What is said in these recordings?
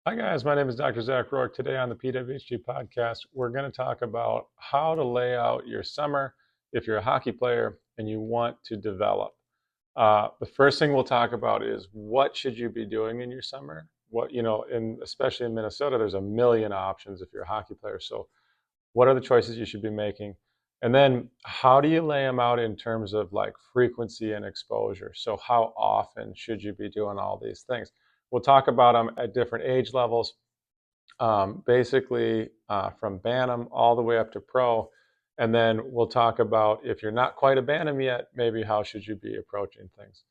Hi guys, my name is Dr. Zack Rourk. Today on the PWHT Podcast, we're going to talk about how to lay out your summer if you're a hockey player and you want to develop. The first thing we'll talk about is what should you be doing in your summer? Especially in Minnesota, there's a million options if you're a hockey player. So what are the choices you should be making? And then how do you lay them out in terms of like frequency and exposure? So how often should you be doing all these things? We'll talk about them at different age levels, basically from Bantam all the way up to pro. And then we'll talk about if you're not quite a Bantam yet, maybe how should you be approaching things.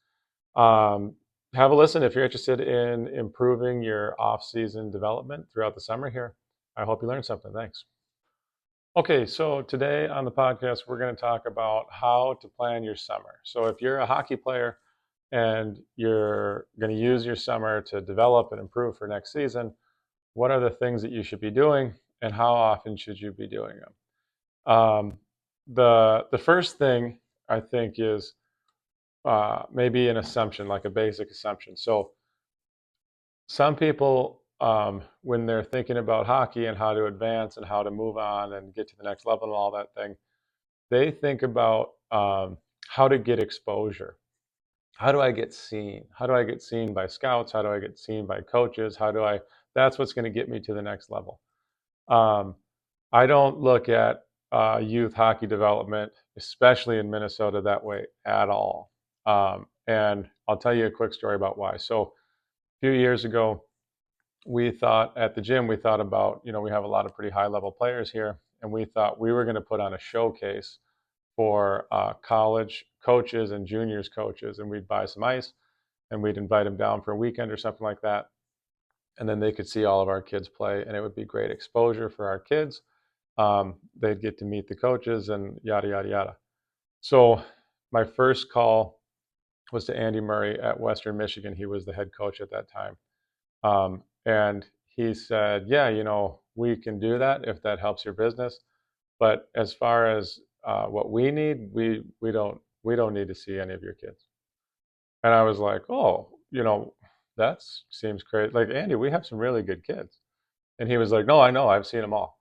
Um, have a listen if you're interested in improving your off-season development throughout the summer here. I hope you learned something. Thanks. Okay, so today on the podcast, we're going to talk about how to plan your summer. So if you're a hockey player and you're going to use your summer to develop and improve for next season, what are the things that you should be doing and how often should you be doing them? The first thing I think is maybe an assumption, like a basic assumption. So some people, when they're thinking about hockey and how to advance and how to move on and get to the next level and all that thing, they think about how to get exposure. How do I get seen? How do I get seen by scouts? How do I get seen by coaches? That's what's going to get me to the next level. Um, I don't look at youth hockey development, especially in Minnesota, that way at all. And I'll tell you a quick story about why. So a few years ago, we thought at the gym, we thought about, we have a lot of pretty high level players here, and we thought we were going to put on a showcase for college coaches and juniors coaches, and we'd buy some ice and we'd invite them down for a weekend or something like that. And then they could see all of our kids play, and it would be great exposure for our kids. They'd get to meet the coaches and yada, yada, yada. So my first call was to Andy Murray at Western Michigan. He was the head coach at that time. And he said, yeah, we can do that if that helps your business. But as far as what we need, we don't need to see any of your kids. And I was like, oh, that seems crazy. Like, Andy, we have some really good kids. And he was like, no, I know, I've seen them all.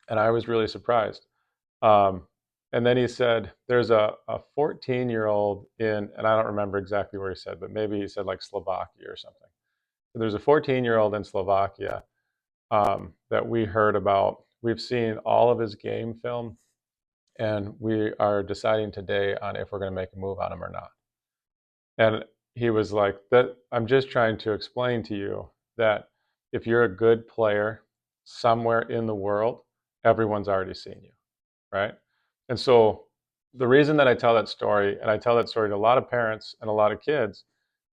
And I was really surprised. Um, and then he said, there's a 14-year-old and I don't remember exactly where he said, but maybe he said like Slovakia or something. There's a 14-year-old in Slovakia that we heard about. We've seen all of his game film, and we are deciding today on if we're going to make a move on him or not. And he was like, that I'm just trying to explain to you that if you're a good player somewhere in the world, everyone's already seen you, right? And so the reason that I tell that story, and I tell that story to a lot of parents and a lot of kids,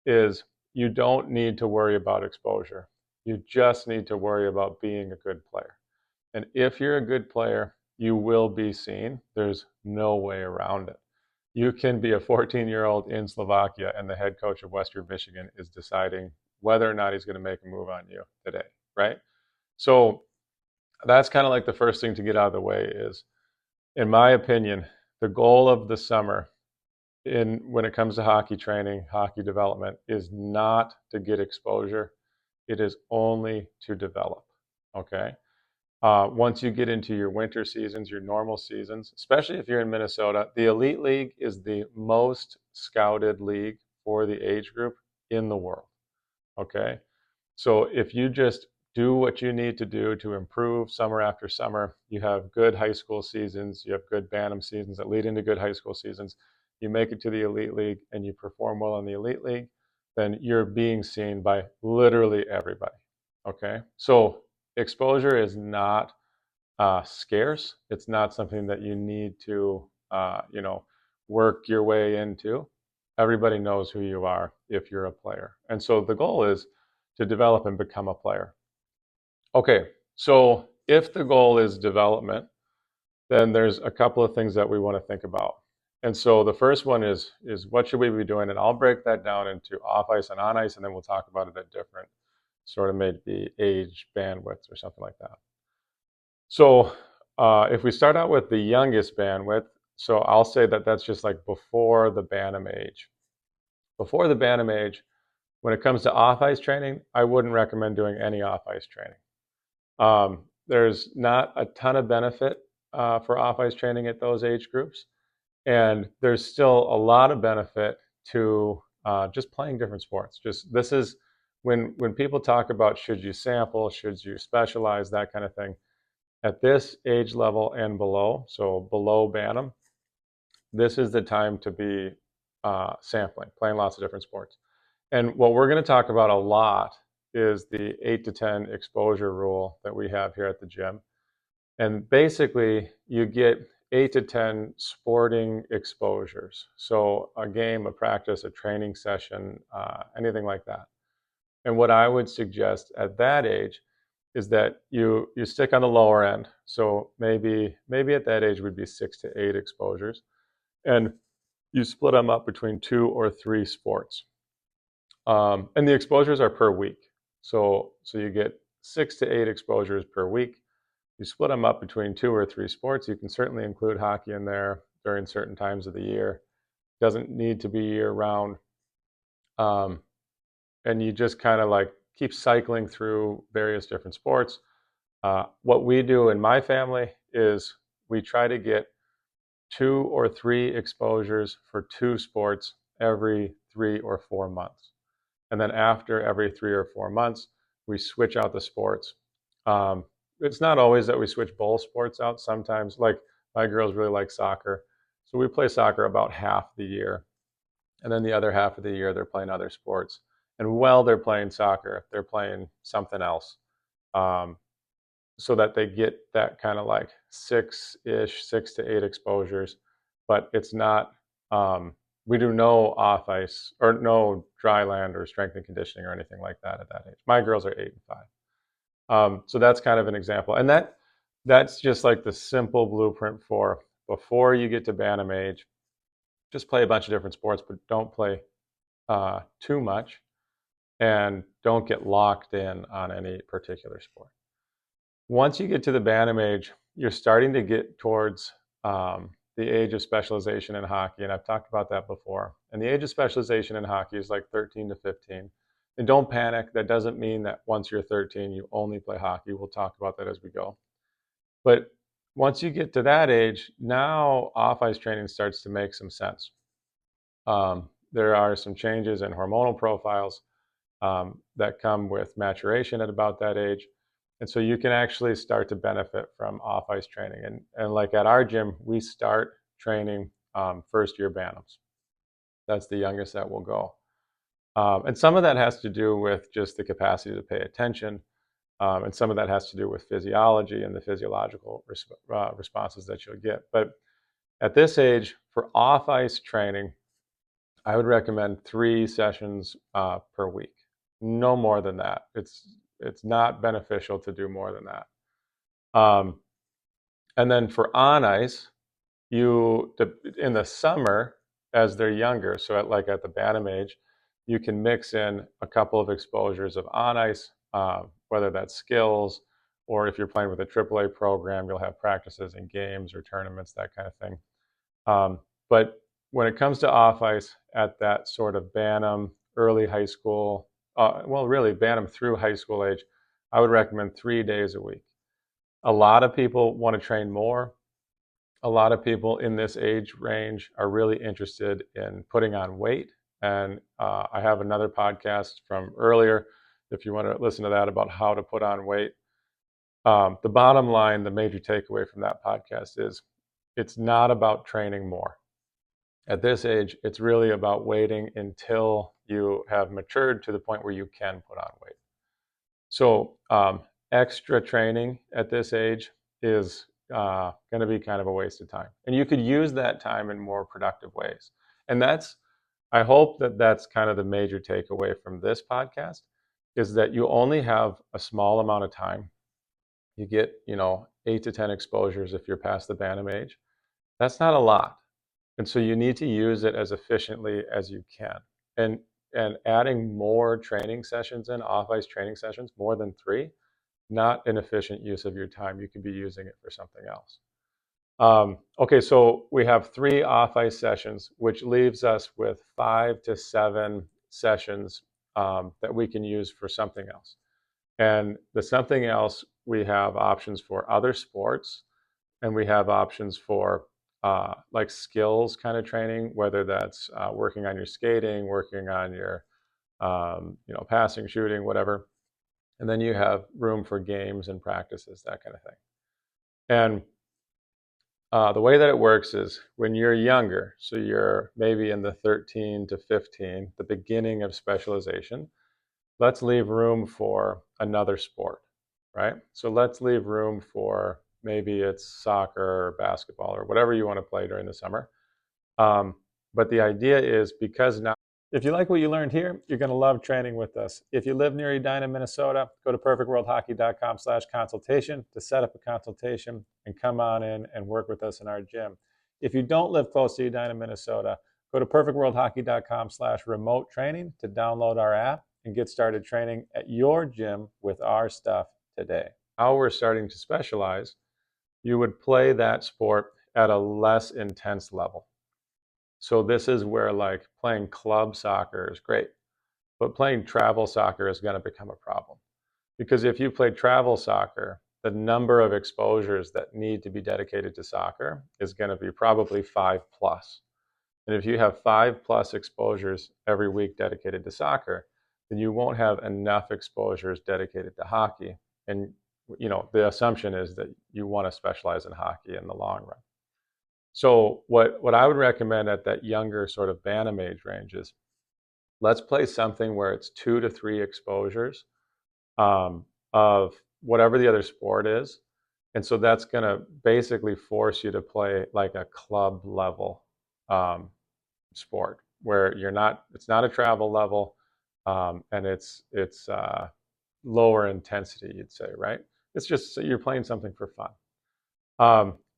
is you don't need to worry about exposure. You just need to worry about being a good player. And if you're a good player, you will be seen. There's no way around it. You can be a 14-year-old in Slovakia, and the head coach of Western Michigan is deciding whether or not he's going to make a move on you today, right? So that's kind of like the first thing to get out of the way is, in my opinion, the goal of the summer when it comes to hockey training, hockey development, is not to get exposure. It is only to develop, okay? Once you get into your winter seasons, your normal seasons, especially if you're in Minnesota, the Elite League is the most scouted league for the age group in the world. Okay. So if you just do what you need to do to improve summer after summer, you have good high school seasons, you have good Bantam seasons that lead into good high school seasons, you make it to the Elite League and you perform well in the Elite League, then you're being seen by literally everybody. Okay. So exposure is not scarce. It's not something that you need to, work your way into. Everybody knows who you are if you're a player. And so the goal is to develop and become a player. Okay, so if the goal is development, then there's a couple of things that we want to think about. And so the first one is what should we be doing? And I'll break that down into off ice and on ice, and then we'll talk about it at different sort of maybe age bandwidths or something like that. So if we start out with the youngest bandwidth, so I'll say that that's just like before the Bantam age. Before the Bantam age, When it comes to off-ice training, I wouldn't recommend doing any off-ice training. There's not a ton of benefit for off-ice training at those age groups, and there's still a lot of benefit to just playing different sports. Just this is when people talk about should you sample, should you specialize, that kind of thing. At this age level and below, so below Bantam, this is the time to be sampling, playing lots of different sports. And what we're going to talk about a lot is the 8 to 10 exposure rule that we have here at the gym. And basically, you get 8 to 10 sporting exposures. So a game, a practice, a training session, anything like that. And what I would suggest at that age is that you stick on the lower end. So maybe at that age would be 6 to 8 exposures. And you split them up between 2 or 3 sports. And the exposures are per week. So you get 6 to 8 exposures per week. You split them up between 2 or 3 sports. You can certainly include hockey in there during certain times of the year. It doesn't need to be year round. And you just kind of like keep cycling through various different sports. What we do in my family is we try to get 2 or 3 exposures for 2 sports every 3 or 4 months. And then after every 3 or 4 months, we switch out the sports. It's not always that we switch both sports out. Sometimes, like my girls really like soccer. So we play soccer about half the year. And then the other half of the year, they're playing other sports. And while they're playing soccer, they're playing something else. So that they get that kind of like 6 to 8 exposures. But it's not, we do no off ice or no dry land or strength and conditioning or anything like that at that age. My girls are 8 and 5. So that's kind of an example. And that's just like the simple blueprint for before you get to Bantam age, just play a bunch of different sports, but don't play too much and don't get locked in on any particular sport. Once you get to the Bantam age, you're starting to get towards the age of specialization in hockey, and I've talked about that before. And the age of specialization in hockey is like 13 to 15. And don't panic. That doesn't mean that once you're 13, you only play hockey. We'll talk about that as we go. But once you get to that age, now off-ice training starts to make some sense. There are some changes in hormonal profiles that come with maturation at about that age. And so you can actually start to benefit from off-ice training. And like at our gym, we start training first-year Bantams. That's the youngest that will go. And some of that has to do with just the capacity to pay attention. And some of that has to do with physiology and the physiological responses that you'll get. But at this age, for off-ice training, I would recommend 3 sessions per week. No more than that. It's not beneficial to do more than that. And then for on ice, in the summer, as they're younger, so at the Bantam age, you can mix in a couple of exposures of on ice, whether that's skills, or if you're playing with a AAA program, you'll have practices and games or tournaments, that kind of thing. But when it comes to off ice at that sort of Bantam, early high school, really Bantam through high school age, I would recommend 3 days a week. A lot of people want to train more. A lot of people in this age range are really interested in putting on weight. And I have another podcast from earlier, if you want to listen to that, about how to put on weight. The bottom line, the major takeaway from that podcast is it's not about training more. At this age, it's really about waiting until you have matured to the point where you can put on weight. So extra training at this age is going to be kind of a waste of time. And you could use that time in more productive ways. And I hope that's kind of the major takeaway from this podcast, is that you only have a small amount of time. You get, 8 to 10 exposures if you're past the Bantam age. That's not a lot. And so you need to use it as efficiently as you can. And adding more training sessions off-ice training sessions, more than 3, not an efficient use of your time. You could be using it for something else. Okay, so we have 3 off-ice sessions, which leaves us with 5 to 7 sessions that we can use for something else. And the something else, we have options for other sports, and we have options for like skills kind of training, whether that's working on your skating, working on your passing, shooting, whatever. And then you have room for games and practices, that kind of thing. And the way that it works is when you're younger, so you're maybe in the 13 to 15, the beginning of specialization, let's leave room for another sport, right? So let's leave room for maybe it's soccer or basketball or whatever you want to play during the summer. But the idea is because now, if you like what you learned here, you're going to love training with us. If you live near Edina, Minnesota, go to perfectworldhockey.com/consultation to set up a consultation and come on in and work with us in our gym. If you don't live close to Edina, Minnesota, go to perfectworldhockey.com/remote training to download our app and get started training at your gym with our stuff today. How we're starting to specialize, you would play that sport at a less intense level. So this is where like playing club soccer is great, but playing travel soccer is going to become a problem. Because if you play travel soccer, the number of exposures that need to be dedicated to soccer is going to be probably 5+. And if you have 5+ exposures every week dedicated to soccer, then you won't have enough exposures dedicated to hockey. And the assumption is that you want to specialize in hockey in the long run. So what I would recommend at that younger sort of Bantam age range is let's play something where it's 2 to 3 exposures of whatever the other sport is. And so that's going to basically force you to play like a club level sport where it's not a travel level, and it's lower intensity, you'd say, right? It's just so you're playing something for fun.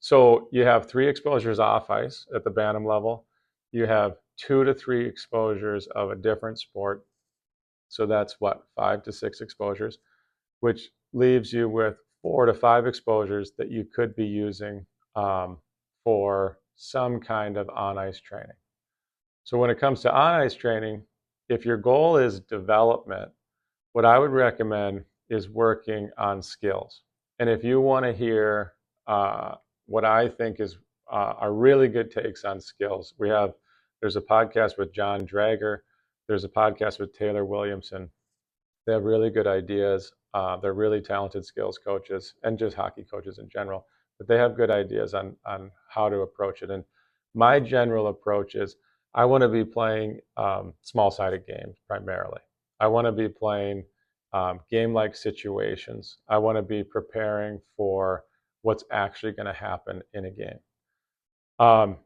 So you have 3 exposures off ice at the Bantam level. You have 2 to 3 exposures of a different sport. So that's 5 to 6 exposures, which leaves you with 4 to 5 exposures that you could be using for some kind of on-ice training. So when it comes to on-ice training, if your goal is development, what I would recommend is working on skills. And if you want to hear what I think is are really good takes on skills, there's a podcast with John Drager, there's a podcast with Taylor Williamson. They have really good ideas. They're really talented skills coaches and just hockey coaches in general, but they have good ideas on how to approach it. And my general approach is I want to be playing small-sided games primarily. I want to be playing game-like situations. I want to be preparing for what's actually going to happen in a game.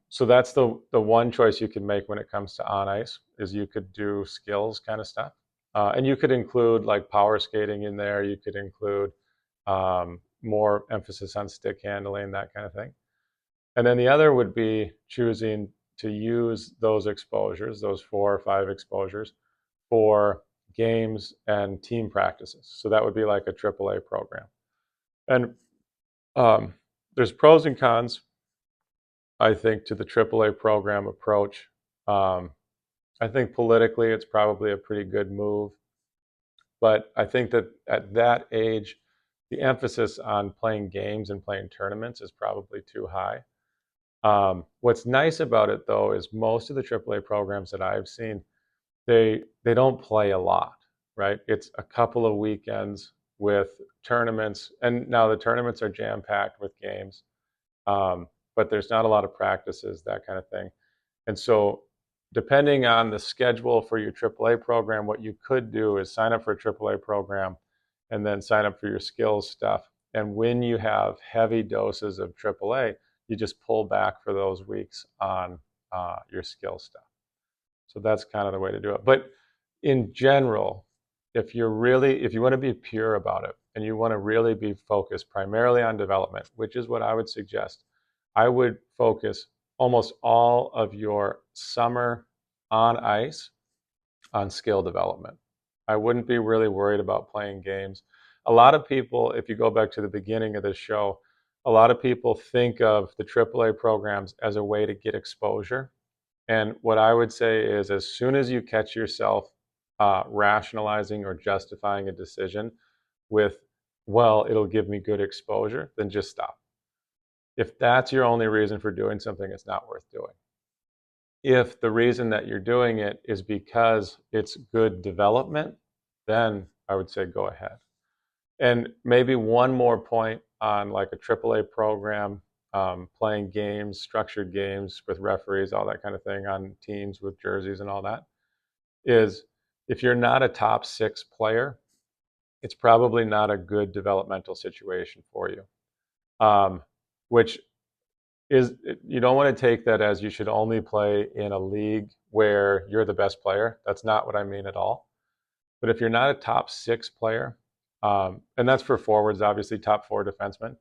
So that's the one choice you can make when it comes to on ice is you could do skills kind of stuff. And you could include like power skating in there. You could include more emphasis on stick handling, that kind of thing. And then the other would be choosing to use those exposures, those 4 or 5 exposures, for games and team practices. So that would be like a AAA program. And there's pros and cons, I think, to the AAA program approach. I think politically it's probably a pretty good move. But I think that at that age, the emphasis on playing games and playing tournaments is probably too high. What's nice about it, though, is most of the AAA programs that I've seen, they don't play a lot, right? It's a couple of weekends with tournaments. And now the tournaments are jam-packed with games, but there's not a lot of practices, that kind of thing. And so depending on the schedule for your AAA program, what you could do is sign up for a AAA program and then sign up for your skills stuff. And when you have heavy doses of AAA, you just pull back for those weeks on your skills stuff. So that's kind of the way to do it. But in general, if you want to be pure about it and you want to really be focused primarily on development, which is what I would suggest, I would focus almost all of your summer on ice on skill development. I wouldn't be really worried about playing games. A lot of people, if you go back to the beginning of this show, a lot of people think of the AAA programs as a way to get exposure. And what I would say is as soon as you catch yourself rationalizing or justifying a decision with, well, it'll give me good exposure, then just stop. If that's your only reason for doing something, it's not worth doing. If the reason that you're doing it is because it's good development, then I would say go ahead. And maybe one more point on like a AAA program, playing games, structured games with referees, all that kind of thing on teams with jerseys and all that, is if you're not a top 6 player, it's probably not a good developmental situation for you. Which is, you don't want to take that as you should only play in a league where you're the best player. That's not what I mean at all. But if you're not a top 6 player, and that's for forwards, obviously top 4 defensemen,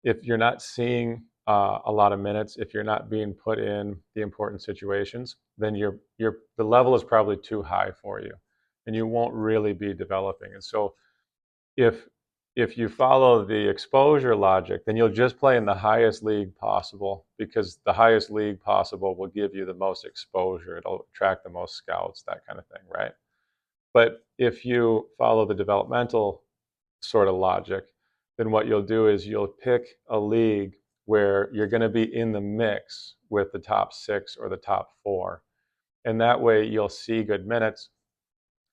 if you're not seeing a lot of minutes, if you're not being put in the important situations, then the level is probably too high for you, and you won't really be developing. And so if you follow the exposure logic, then you'll just play in the highest league possible, because the highest league possible will give you the most exposure. It'll attract the most scouts, that kind of thing, right? But if you follow the developmental sort of logic, then what you'll do is you'll pick a league where you're going to be in the mix with the top 6 or the top 4. And that way you'll see good minutes,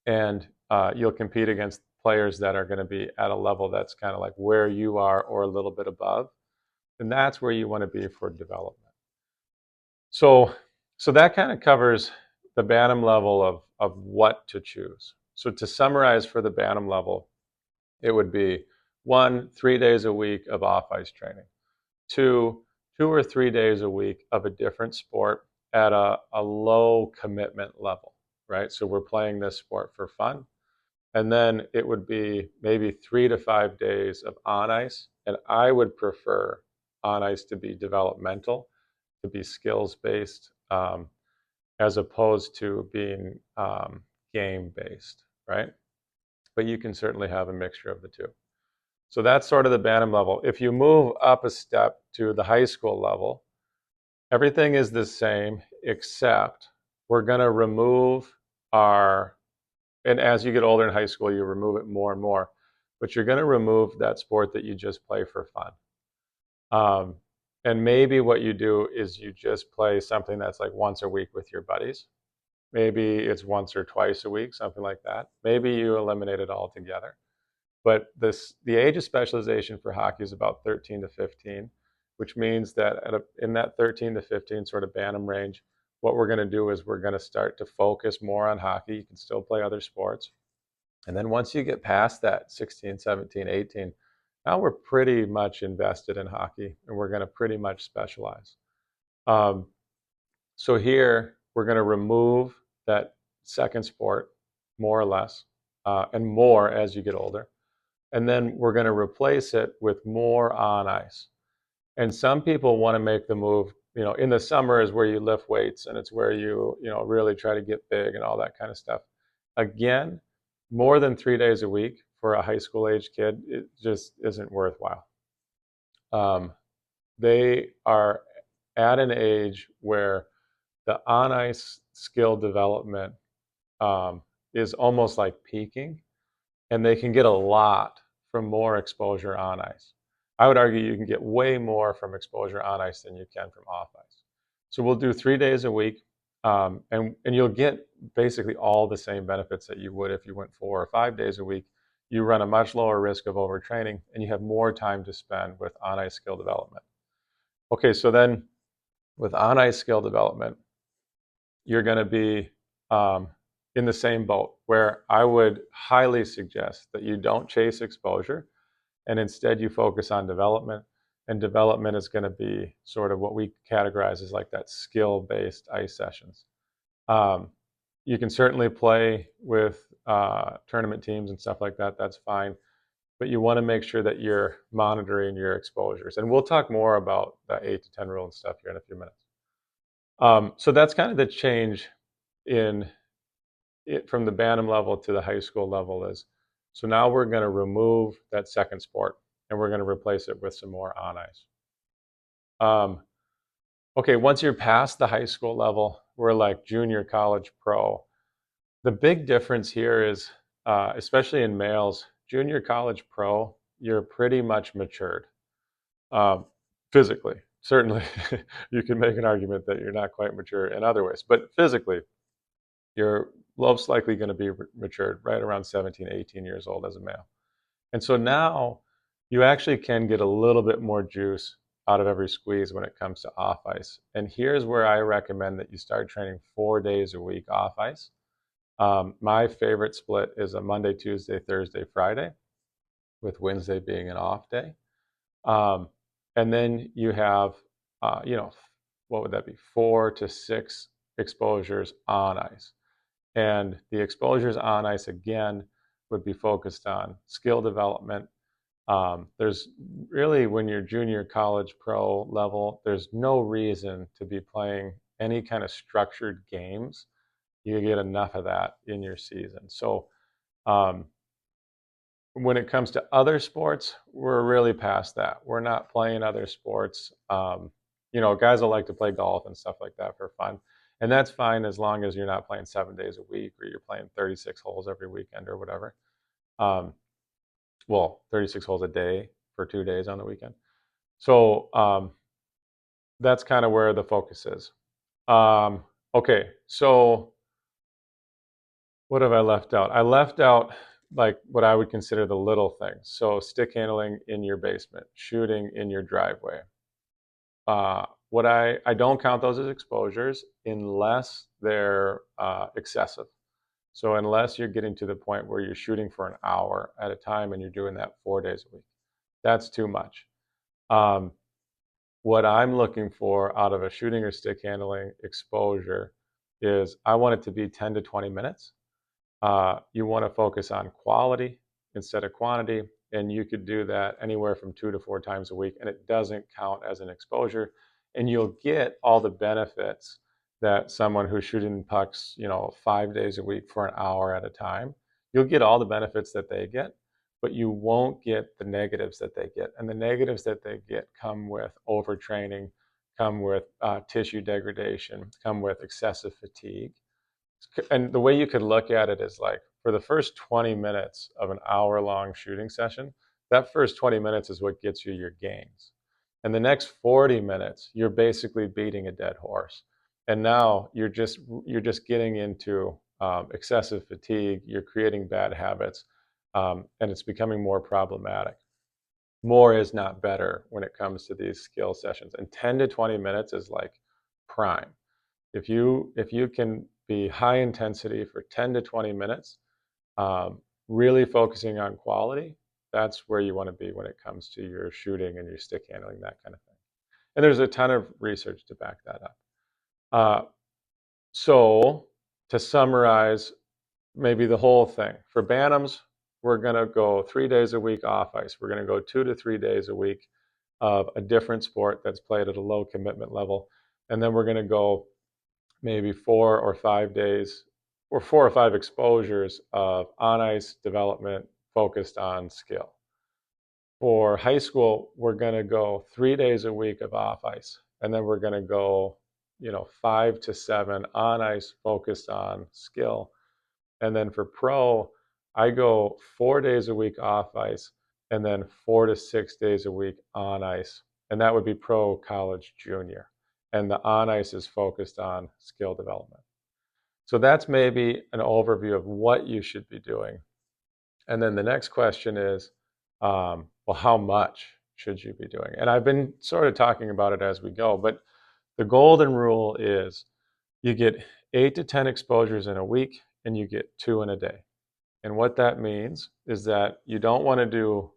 and you'll compete against players that are going to be at a level that's kind of like where you are or a little bit above. And that's where you want to be for development. So that kind of covers the Bantam level of what to choose. So to summarize for the Bantam level, it would be 1, 3 days a week of off-ice training. 2 or 3 days a week of a different sport at a low commitment level, right? So we're playing this sport for fun. And then it would be maybe 3 to 5 days of on ice. And I would prefer on ice to be developmental, to be skills based, as opposed to being game based, right? But you can certainly have a mixture of the two. So that's sort of the Bantam level. If you move up a step to the high school level, everything is the same, except we're going to remove and as you get older in high school, you remove it more and more, but you're going to remove that sport that you just play for fun. And maybe what you do is you just play something that's like once a week with your buddies. Maybe it's once or twice a week, something like that. Maybe you eliminate it altogether. But the age of specialization for hockey is about 13 to 15, which means that in that 13 to 15 sort of Bantam range, what we're going to do is we're going to start to focus more on hockey. You can still play other sports. And then once you get past that 16, 17, 18, now we're pretty much invested in hockey, and we're going to pretty much specialize. So here, we're going to remove that second sport, more or less, and more as you get older. And then we're going to replace it with more on ice. And some people want to make the move, in the summer is where you lift weights, and it's where you really try to get big and all that kind of stuff. Again, more than 3 days a week for a high school age kid, it just isn't worthwhile. They are at an age where the on ice skill development is almost like peaking, and they can get a lot from more exposure on ice. I would argue you can get way more from exposure on ice than you can from off ice. So we'll do 3 days a week, and you'll get basically all the same benefits that you would if you went 4 or 5 days a week. You run a much lower risk of overtraining, and you have more time to spend with on ice skill development. Okay, so then with on ice skill development, you're going to be in the same boat, where I would highly suggest that you don't chase exposure, and instead you focus on development. And development is going to be sort of what we categorize as like that skill-based ice sessions. You can certainly play with tournament teams and stuff like that. That's fine. But you want to make sure that you're monitoring your exposures. And we'll talk more about the 8 to 10 rule and stuff here in a few minutes. So that's kind of the change from the Bantam level to the high school level is, so now we're going to remove that second sport, and we're going to replace it with some more on ice. Okay, once you're past the high school level, we're like junior college pro. The big difference here is, especially in males, junior college pro, you're pretty much matured. Um, physically, certainly, you can make an argument that you're not quite mature in other ways, but physically, you're most likely going to be matured right around 17, 18 years old as a male. And so now you actually can get a little bit more juice out of every squeeze when it comes to off ice. And here's where I recommend that you start training 4 days a week off ice. My favorite split is a Monday, Tuesday, Thursday, Friday, with Wednesday being an off day. And then you have, what would that be? 4 to 6 exposures on ice. And the exposures on ice, again, would be focused on skill development. There's really, when you're junior college pro level, there's no reason to be playing any kind of structured games. You get enough of that in your season. So um, when it comes to other sports, we're really past that. We're not playing other sports. Guys will like to play golf and stuff like that for fun. And that's fine as long as you're not playing 7 days a week or you're playing 36 holes every weekend or whatever. 36 holes a day for 2 days on the weekend. So that's kind of where the focus is. Okay, so what have I left out? I left out like what I would consider the little things. So stick handling in your basement, shooting in your driveway. What I don't count those as exposures unless they're excessive. So unless you're getting to the point where you're shooting for an hour at a time and you're doing that 4 days a week, that's too much. What I'm looking for out of a shooting or stick handling exposure is I want it to be 10 to 20 minutes. You want to focus on quality instead of quantity, and you could do that anywhere from 2 to 4 times a week, and it doesn't count as an exposure, and you'll get all the benefits that someone who's shooting pucks, 5 days a week for an hour at a time, you'll get all the benefits that they get, but you won't get the negatives that they get, and the negatives that they get come with overtraining, come with tissue degradation, come with excessive fatigue. And the way you could look at it is like, for the first 20 minutes of an hour-long shooting session, that first 20 minutes is what gets you your gains. And the next 40 minutes, you're basically beating a dead horse. And now you're just getting into excessive fatigue. You're creating bad habits, and it's becoming more problematic. More is not better when it comes to these skill sessions. And 10 to 20 minutes is like prime. If you can be high intensity for 10 to 20 minutes, really focusing on quality, that's where you want to be when it comes to your shooting and your stick handling, that kind of thing. And there's a ton of research to back that up. So to summarize maybe the whole thing, for Bantams, we're going to go 3 days a week off ice. We're going to go 2 to 3 days a week of a different sport that's played at a low commitment level. And then we're going to go maybe 4 or 5 days or 4 or 5 exposures of on ice development focused on skill. For high school, we're going to go 3 days a week of off ice, and then we're going to go 5 to 7 on ice focused on skill. And then for pro, I go 4 days a week off ice and then 4 to 6 days a week on ice, and that would be pro, college, junior. And the on ice is focused on skill development. So that's maybe an overview of what you should be doing. And then the next question is, well, how much should you be doing? And I've been sort of talking about it as we go, but the golden rule is you get 8 to 10 exposures in a week and you get 2 in a day. And what that means is that you don't want to do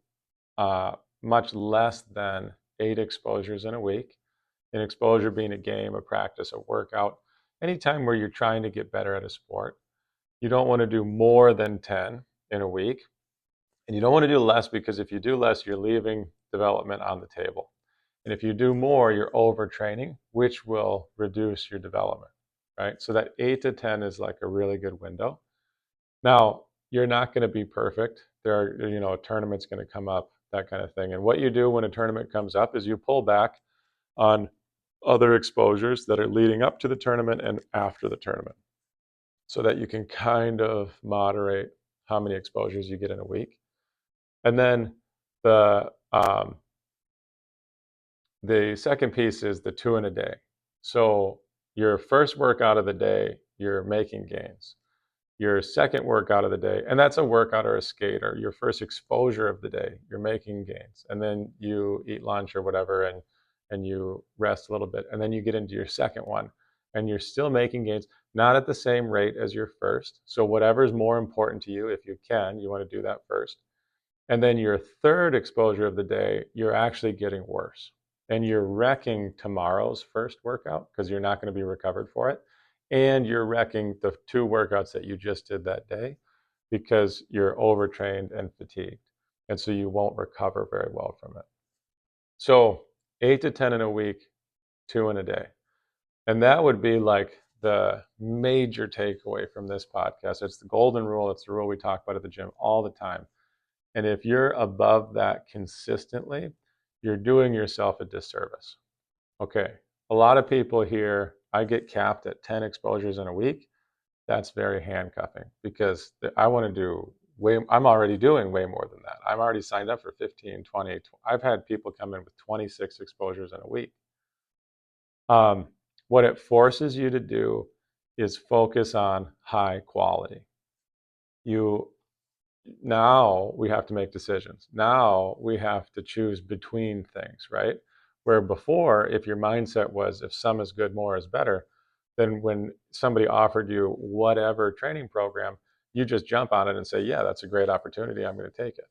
much less than 8 exposures in a week. An exposure being a game, a practice, a workout, anytime where you're trying to get better at a sport. You don't want to do more than 10 in a week. And you don't want to do less, because if you do less, you're leaving development on the table. And if you do more, you're overtraining, which will reduce your development, right? So that 8 to 10 is like a really good window. Now, you're not going to be perfect. There are, a tournament's going to come up, that kind of thing. And what you do when a tournament comes up is you pull back on other exposures that are leading up to the tournament and after the tournament. so that you can kind of moderate how many exposures you get in a week. And then the second piece is the 2 in a day. So your first workout of the day, you're making gains. Your second workout of the day, and that's a workout or a skate, or your first exposure of the day, you're making gains. And then you eat lunch or whatever, and you rest a little bit. And then you get into your second one, and you're still making gains, not at the same rate as your first. So whatever's more important to you, if you can, you want to do that first. And then your third exposure of the day, you're actually getting worse. And you're wrecking tomorrow's first workout because you're not going to be recovered for it. And you're wrecking the 2 workouts that you just did that day because you're overtrained and fatigued. And so you won't recover very well from it. So 8 to 10 in a week, 2 in a day. And that would be like the major takeaway from this podcast. It's the golden rule. It's the rule we talk about at the gym all the time. And if you're above that consistently, you're doing yourself a disservice. Okay, a lot of people here, I get capped at 10 exposures in a week. That's very handcuffing because I want to do I'm already doing way more than that. I'm already signed up for 15, 20. I've had people come in with 26 exposures in a week. What it forces you to do is focus on high quality. Now we have to make decisions. Now we have to choose between things, right? Where before, if your mindset was if some is good, more is better, then when somebody offered you whatever training program, you just jump on it and say, yeah, that's a great opportunity. I'm going to take it.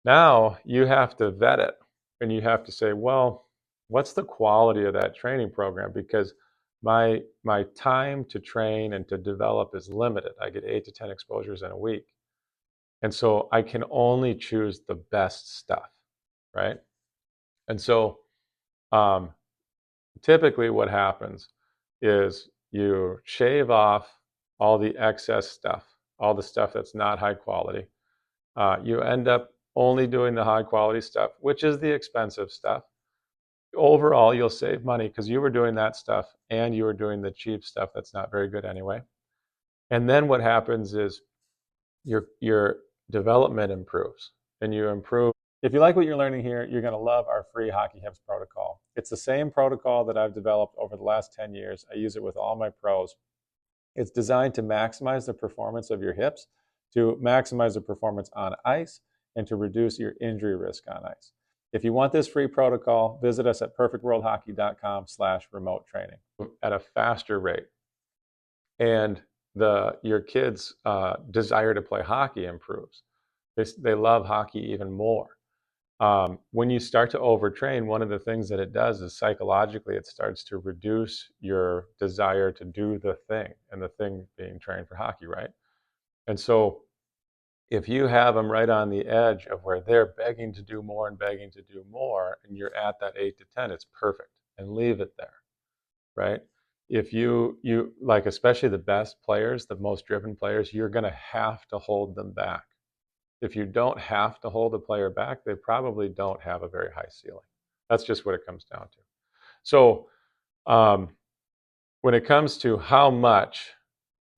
Now you have to vet it and you have to say, well, what's the quality of that training program? Because my time to train and to develop is limited. I get 8 to 10 exposures in a week. And so I can only choose the best stuff, right? And so typically what happens is you shave off all the excess stuff, all the stuff that's not high quality. You end up only doing the high quality stuff, which is the expensive stuff. Overall, you'll save money because you were doing that stuff and you were doing the cheap stuff that's not very good anyway. And then what happens is your development improves and you improve. If you like what you're learning here, you're going to love our free Hockey Hips protocol. It's the same protocol that I've developed over the last 10 years. I use it with all my pros. It's designed to maximize the performance of your hips, to maximize the performance on ice, and to reduce your injury risk on ice. If you want this free protocol, visit us at perfectworldhockey.com/remote training at a faster rate. And your kids' desire to play hockey improves. They love hockey even more. When you start to overtrain, one of the things that it does is psychologically it starts to reduce your desire to do the thing, and the thing being trained for hockey, right? And so if you have them right on the edge of where they're begging to do more and begging to do more, and you're at that 8 to 10, it's perfect, and leave it there, right? If you like, especially the best players, the most driven players, you're going to have to hold them back. If you don't have to hold a player back, they probably don't have a very high ceiling. That's just what it comes down to. So when it comes to how much,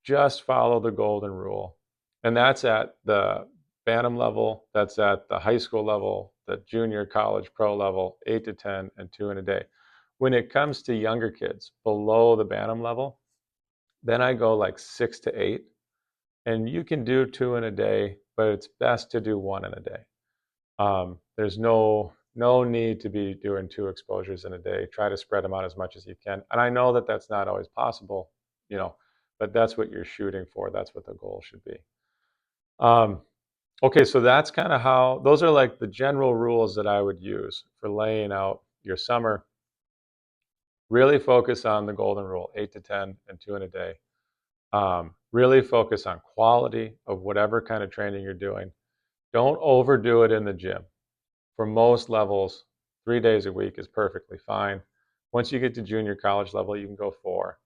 just follow the golden rule. And that's at the Bantam level, that's at the high school level, the junior college pro level, 8 to 10 and 2 in a day. When it comes to younger kids below the Bantam level, then I go like 6 to 8. And you can do 2 in a day, but it's best to do 1 in a day. There's no need to be doing 2 exposures in a day. Try to spread them out as much as you can. And I know that that's not always possible, but that's what you're shooting for. That's what the goal should be. Okay, so that's kind of those are like the general rules that I would use for laying out your summer. Really focus on the golden rule, 8 to 10 and 2 in a day. Really focus on quality of whatever kind of training you're doing. Don't overdo it in the gym. For most levels, 3 days a week is perfectly fine. Once you get to junior college level, you can go 4.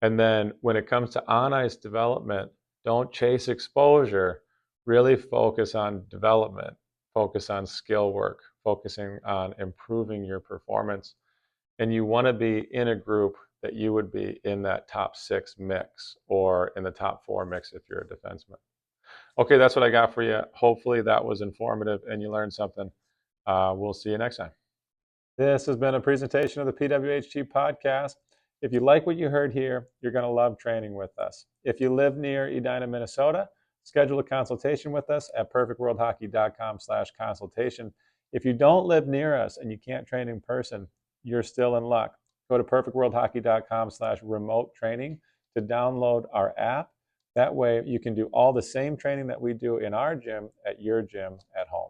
And then when it comes to on-ice development, don't chase exposure. Really focus on development. Focus on skill work. Focusing on improving your performance. And you want to be in a group that you would be in that top 6 mix or in the top 4 mix if you're a defenseman. Okay, that's what I got for you. Hopefully that was informative and you learned something. We'll see you next time. This has been a presentation of the PWHT Podcast. If you like what you heard here, you're going to love training with us. If you live near Edina, Minnesota, schedule a consultation with us at perfectworldhockey.com/consultation. If you don't live near us and you can't train in person, you're still in luck. Go to perfectworldhockey.com/remote training to download our app. That way you can do all the same training that we do in our gym at your gym at home.